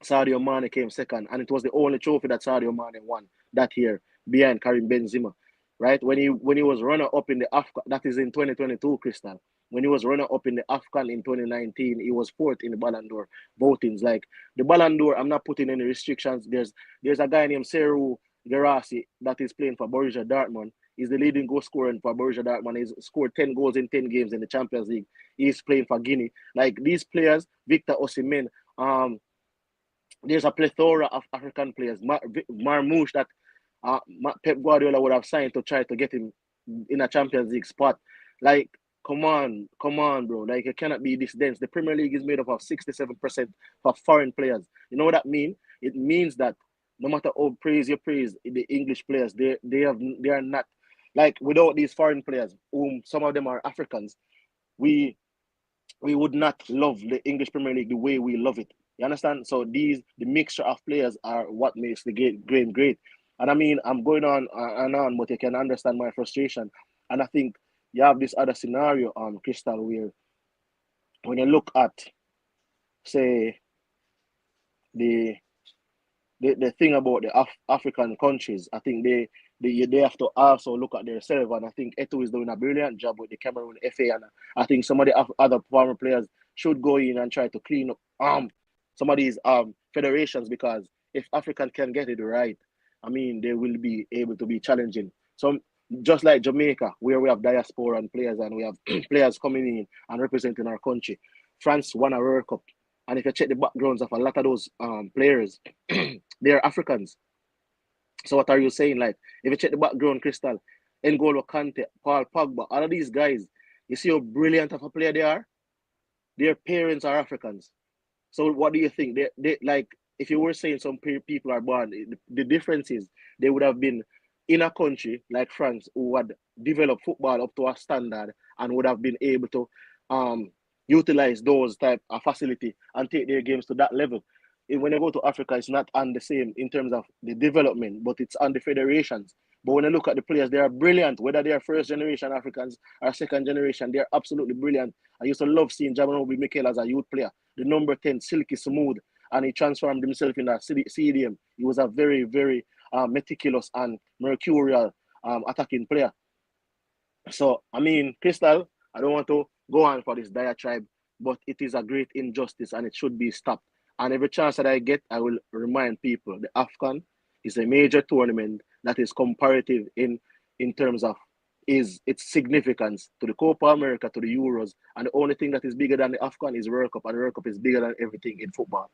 Sadio Mane came second, and it was the only trophy that Sadio Mane won that year behind Karim Benzema, right? When he was runner up in the AFCON, that is in 2022, Crystal. When he was runner up in the AFCON in 2019, he was fourth in the Ballon d'Or votings. Like, the Ballon d'Or, I'm not putting any restrictions. There's a guy named Serhou Guirassy that is playing for Borussia Dortmund. He's the leading goal scorer for Borussia Dortmund. He's scored 10 goals in 10 games in the Champions League. He's playing for Guinea. Like, these players, Victor Osimhen, there's a plethora of African players. Marmoush that Pep Guardiola would have signed to try to get him in a Champions League spot. Like, come on, bro. Like, it cannot be this dense. The Premier League is made up of 67% for foreign players. You know what that means? It means that no matter how praise you praise the English players, they are not, like, without these foreign players, whom some of them are Africans, we would not love the English Premier League the way we love it. You understand? So the mixture of players are what makes the game great. And I mean, I'm going on and on, but you can understand my frustration. And I think you have this other scenario, Crystal, where when you look at, say, the thing about the African countries. I think they have to also look at themselves, and I think Eto is doing a brilliant job with the Cameroon FA, and I think some of the other former players should go in and try to clean up some of these federations, because if African can get it right, I mean, they will be able to be challenging. So just like Jamaica, where we have diaspora and players, and we have players coming in and representing our country. France won a World Cup, and if you check the backgrounds of a lot of those players, they're Africans. So what are you saying? Like, if you check the background, Crystal, N'Golo Kante, Paul Pogba, all of these guys, you see how brilliant of a player they are? Their parents are Africans. So what do you think? They like, if you were saying some people are born, the difference is they would have been in a country like France who had developed football up to a standard and would have been able to utilize those type of facility and take their games to that level. When you go to Africa, it's not on the same in terms of the development, but it's on the federations. But when you look at the players, they are brilliant. Whether they are first generation Africans or second generation, they're absolutely brilliant. I used to love seeing Jabanobi Mikel as a youth player. The number 10, silky smooth, and he transformed himself in that CDM. He was a very, very meticulous and mercurial attacking player. So, I mean, Crystal, I don't want to go on for this diatribe, but it is a great injustice and it should be stopped. And every chance that I get, I will remind people the AFCON is a major tournament that is comparative in terms of its significance to the Copa America, to the Euros, and the only thing that is bigger than the AFCON is World Cup, and the World Cup is bigger than everything in football.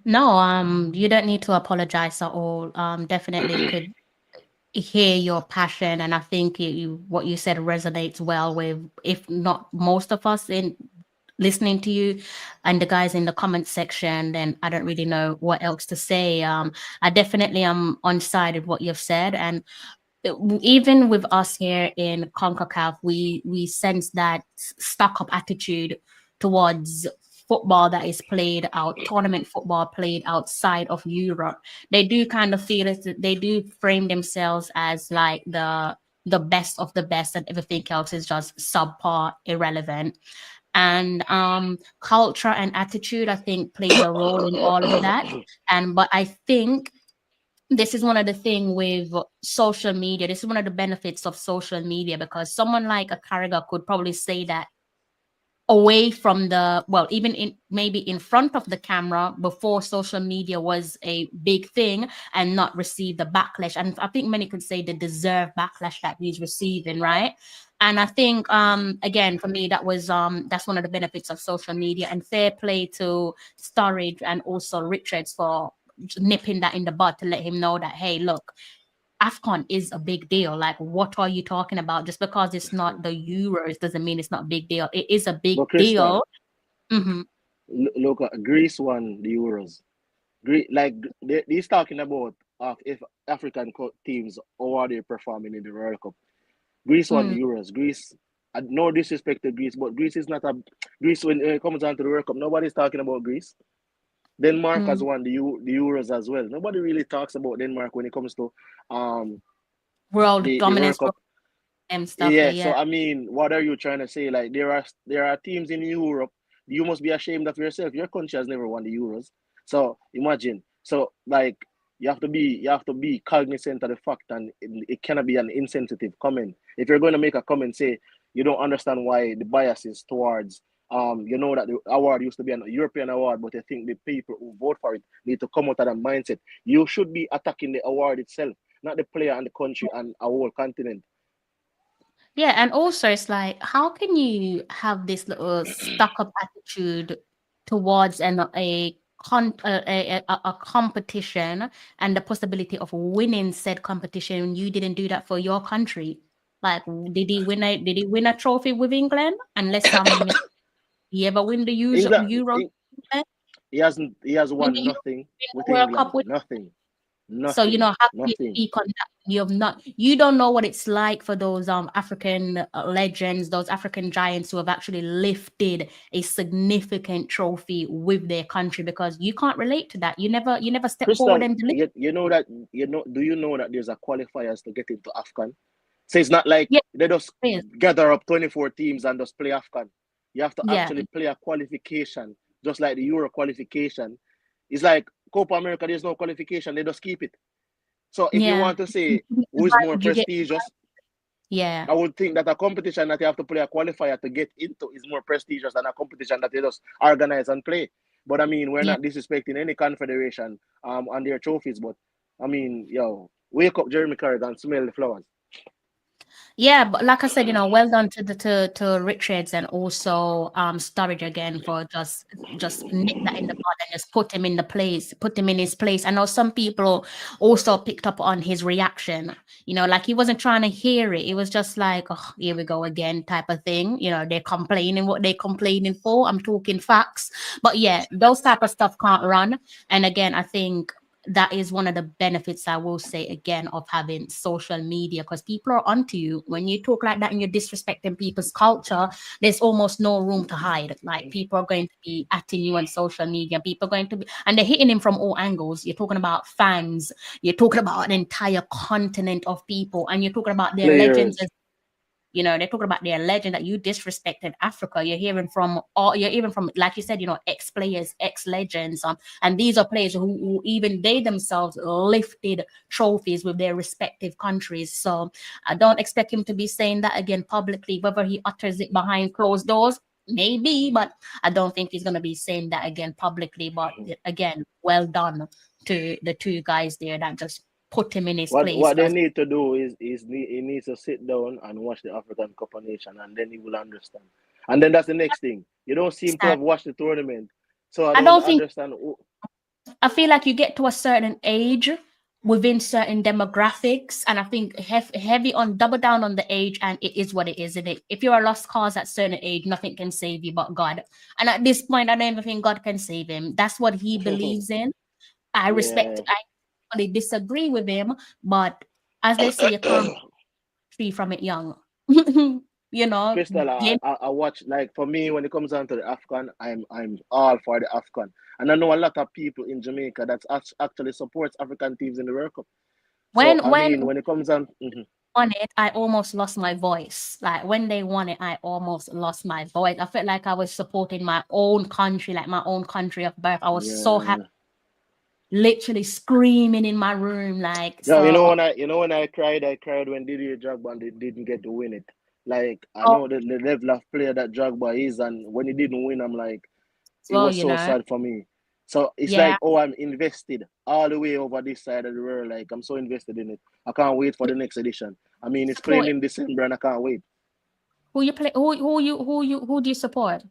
No, you don't need to apologize at all. Definitely could hear your passion, and I think what you said resonates well with, if not most of us in listening to you and the guys in the comment section. Then I don't really know what else to say. I definitely am on side with what you've said, and even with us here in CONCACAF, we sense that stuck-up attitude towards football that is played out, tournament football played outside of Europe. They do kind of feel it, they do frame themselves as like the best of the best, and everything else is just subpar, irrelevant. And culture and attitude, I think, plays a role in all of that. But I think this is one of the things with social media. This is one of the benefits of social media, because someone like a Carragher could probably say that away from even maybe in front of the camera before social media was a big thing, and not receive the backlash. And I think many could say the deserved backlash that he's receiving, right? And I think again, for me, that's one of the benefits of social media. And fair play to Sturridge and also Richards for nipping that in the bud to let him know that, hey, look, AFCON is a big deal. Like, what are you talking about? Just because it's not the Euros doesn't mean it's not a big deal. It is a big deal. Mm-hmm. Look, Greece won the Euros. He's talking about if African teams, how are they performing in the World Cup? Greece won the Euros. Greece, no disrespect to Greece, but Greece is not Greece when it comes down to the World Cup. Nobody's talking about Greece. Denmark has won the Euros as well. Nobody really talks about Denmark when it comes to world dominance and stuff. Yeah, so I mean, what are you trying to say? Like, there are teams in Europe. You must be ashamed of yourself. Your country has never won the Euros. So imagine. So like, you have to be cognizant of the fact, and it cannot be an insensitive comment. If you're going to make a comment, say you don't understand why the bias is towards you know that the award used to be an European award, but I think the people who vote for it need to come out of that mindset. You should be attacking the award itself, not the player and the country and a whole continent. Yeah, and also it's like, how can you have this little stuck-up attitude towards a competition and the possibility of winning said competition when you didn't do that for your country? Like, did he win a trophy with England? Unless he ever win the Euro? He has won nothing with England. Nothing. So how can you speak on that? You don't know what it's like for those African legends, those African giants who have actually lifted a significant trophy with their country, because you can't relate to that. You never step forward and deliver. Do you know that there's a qualifiers to get into AFCON? So it's not like they just gather up 24 teams and just play AFCON. You have to actually play a qualification just like the Euro qualification. It's like Copa America, there's no qualification, they just keep it. So if you Yeah. want to say who is more You get, prestigious, yeah. I would think that a competition that you have to play a qualifier to get into is more prestigious than a competition that you just organize and play. But I mean, we're Yeah. not disrespecting any confederation on their trophies. But I mean, yo, wake up, Jeremy Carrigan, smell the flowers. Yeah, but like I said, well done to the to Richards and also Sturridge again for just nick that in the bud and just put him in his place. I know some people also picked up on his reaction, like he wasn't trying to hear it. It was just like, oh, here we go again type of thing. They're complaining what they're complaining for. I'm talking facts. But yeah, those type of stuff can't run. And again, I think that is one of the benefits, I will say again, of having social media, because people are onto you. When you talk like that and you're disrespecting people's culture, there's almost no room to hide. Like, people are going to be atting you on social media. People are going to be, and they're hitting him from all angles. You're talking about fans, you're talking about an entire continent of people, and you're talking about their legends as they're talking about their legend that you disrespected Africa. You're hearing from like you said, ex-players, ex-legends, and these are players who even they themselves lifted trophies with their respective countries. So I don't expect him to be saying that again publicly. Whether he utters it behind closed doors, maybe, but I don't think he's going to be saying that again publicly. But again, well done to the two guys there that just put him in his place. What they need to do is he needs to sit down and watch the African Cup of Nations, and then he will understand. And then that's the next thing. You don't seem to have watched the tournament, so I don't understand. I feel like you get to a certain age within certain demographics, and I think heavy on double down on the age, and it is what it is, isn't it? If you're a lost cause at certain age, nothing can save you but God. And at this point, I don't even think God can save him. That's what he believes in. I respect. I disagree with him, but as they say, you can't tree from it young. Crystal, I watch, like, for me, when it comes down to the Afghan, I'm all for the Afghan, and I know a lot of people in Jamaica that actually supports African teams in the World Cup. When it comes on, won it, I almost lost my voice. Like, when they won it, I almost lost my voice. I felt like I was supporting my own country, like my own country of birth. I was so happy, literally screaming in my room, like. Yeah, when I cried when Didier Drogba didn't get to win it. Like, I know the level of player that Drogba is, and when he didn't win, I'm like, it was so sad for me. So it's like, I'm invested all the way over this side of the world. Like, I'm so invested in it. I can't wait for the next edition. I mean, it's playing in December, and I can't wait. Who you play? Who do you support?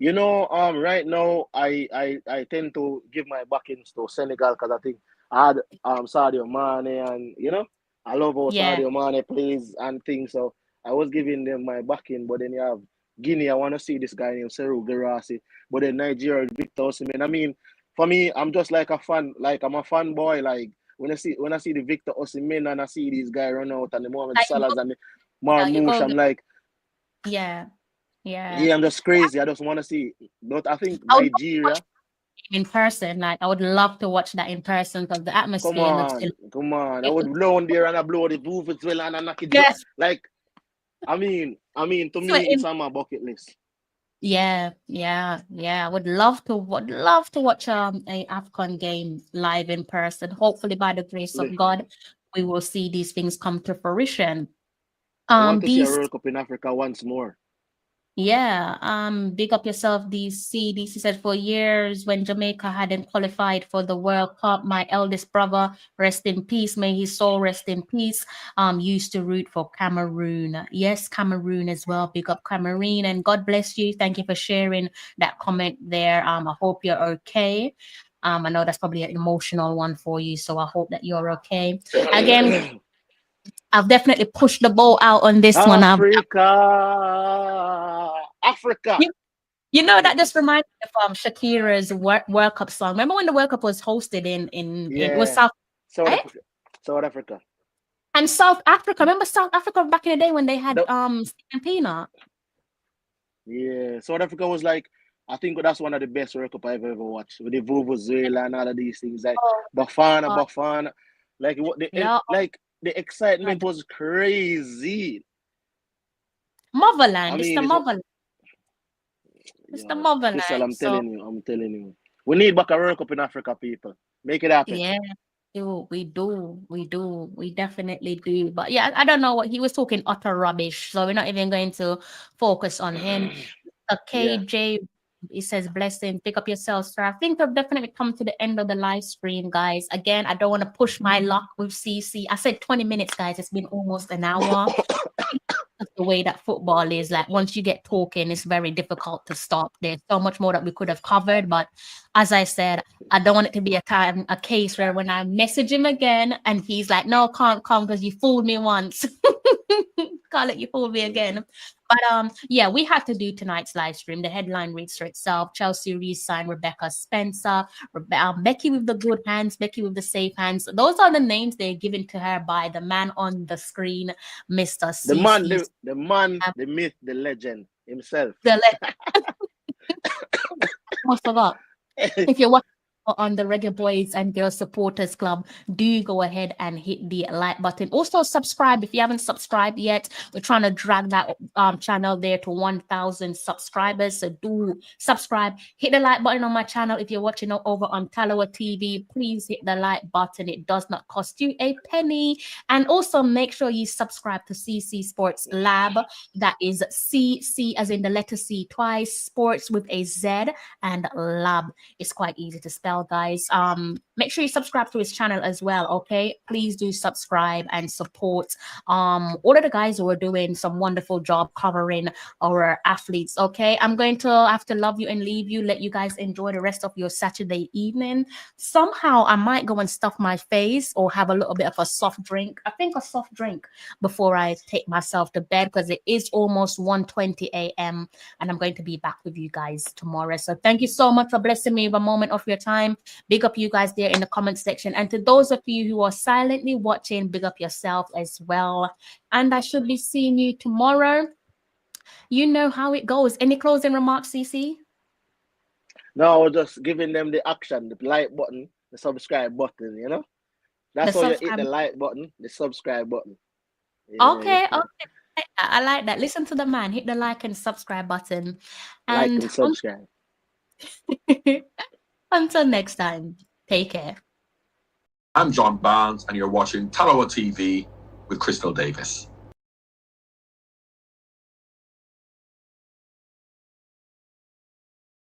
Right now I tend to give my backings to Senegal, because I think I had Sadio Mane, and I love how Sadio Mane plays and things. So I was giving them my backing, but then you have Guinea. I want to see this guy named Serhou Guirassy. But then Nigeria, Victor Osimhen. I mean, for me, I'm just like a fan. Like, I'm a fanboy. Like, when I see the Victor Osimhen and I see these guys run out, and the Mohamed Salahs and the Marmoush, I'm like, yeah, I'm just crazy. I just want to see. But I think Nigeria in person, like, I would love to watch that in person, because the atmosphere. Come on! I would blow on there and I blow the roof as well and I knock it. Like, I mean, to me, it's on my bucket list. Yeah. I would love to watch a AFCON game live in person. Hopefully, by the grace of God, we will see these things come to fruition. I want to see a World Cup in Africa once more. Yeah, big up yourself, DC. DC said, for years when Jamaica hadn't qualified for the World Cup, my eldest brother, rest in peace, may his soul rest in peace, used to root for Cameroon. Yes, Cameroon as well. Big up Cameroon, and God bless you. Thank you for sharing that comment there. I hope you're okay. I know that's probably an emotional one for you, so I hope that you're okay. Again, I've definitely pushed the ball out on this one. Africa. You know, that just reminds me of Shakira's World Cup song. Remember when the World Cup was hosted it was South Africa. And South Africa. Remember South Africa back in the day when they had Stephen Pienaar? Yeah, South Africa was like, I think that's one of the best World Cup I've ever watched, with the Vuvuzela and all of these things, like Bafana. Like, the excitement was crazy. Motherland, it's the motherland. It's the Yo, motherland. Crystal, I'm So telling you. We need back a World Cup in Africa, people. Make it happen. yeah, we definitely do. But yeah, I don't know what he was talking utter rubbish. So we're not even going to focus on him. Yeah. KJ, he says, blessing, pick up yourself, sir. I think we've definitely come to the end of the live stream, guys. Again, I don't want to push my luck with CC. I said 20 minutes, guys. It's been almost an hour. That's the way that football is. Like, once you get talking, it's very difficult to stop. There's so much more that we could have covered. But as I said, I don't want it to be a case where when I message him again and he's like, no, can't come because you fooled me once. Can't let you fool me again. But yeah, we had to do tonight's live stream. The headline reads for itself. Chelsea re-signed Rebecca Spencer, Becky with the good hands, Becky with the safe hands. Those are the names they're given to her by the man on the screen, Mr. The CC. man, the myth, the legend himself. Most of all, if you're watching on the Reggae Boys and Girls Supporters Club, do go ahead and hit the like button. Also subscribe if you haven't subscribed yet. We're trying to drag that channel there to 1,000 subscribers, so do subscribe. Hit the like button on my channel. If you're watching over on Talawa TV, please hit the like button. It does not cost you a penny. And also make sure you subscribe to CC Sports Lab. That is CC as in the letter C twice, sports with a Z, and lab. It's quite easy to spell, guys. Make sure you subscribe to his channel as well, okay? Please do subscribe and support all of the guys who are doing some wonderful job covering our athletes, okay? I'm going to have to love you and leave you, let you guys enjoy the rest of your Saturday evening. Somehow I might go and stuff my face or have a little bit of a soft drink. I think a soft drink before I take myself to bed, because it is almost 1:20 a.m. and I'm going to be back with you guys tomorrow. So thank you so much for blessing me with a moment of your time. Big up you guys there in the comment section. And to those of you who are silently watching, big up yourself as well. And I should be seeing you tomorrow. You know how it goes. Any closing remarks, CC? No, just giving them the action, the like button, the subscribe button, you know? That's how you hit the like button, the subscribe button. Yeah, okay. I like that. Listen to the man. Hit the like and subscribe button. Like and subscribe. Until next time, take care. I'm John Barnes, and you're watching Talawa TV with Crystal Davis.